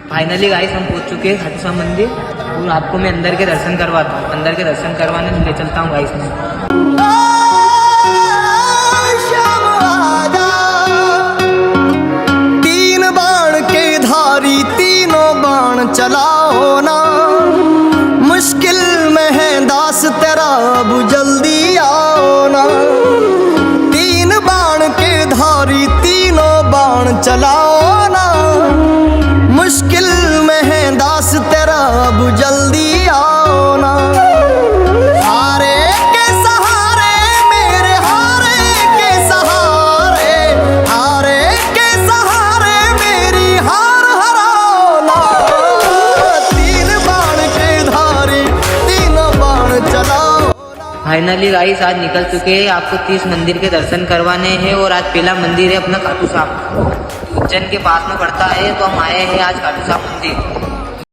Finally guys हम पहुंच चुके हैं खाटू श्याम मंदिर और आपको मैं अंदर के दर्शन करवाता हूँ। अंदर के दर्शन करवाने ले चलता हूँ गाइस मैं। तीन बाण के धारी तीनों बाण चलाओ ना, मुश्किल में है दास तेरा अब जल्दी आओ ना। तीन बाण के धारी तीनों बाण चलाओ ना, मुश्किल में है दास तेरा अब जल्दी आओ ना। हारे के सहारे मेरे हारे के सहारे, हारे के सहारे मेरी हार हराओ ना। तीन बाण के धारी तीनों बाण चलाओ। फाइनली गाइस आज निकल चुके हैं, आपको 30 मंदिर के दर्शन करवाने हैं। और आज पहला मंदिर है अपना खाटू श्याम, उज्जैन के पास में पड़ता है, तो हम आए हैं आज खाटू श्याम मंदिर।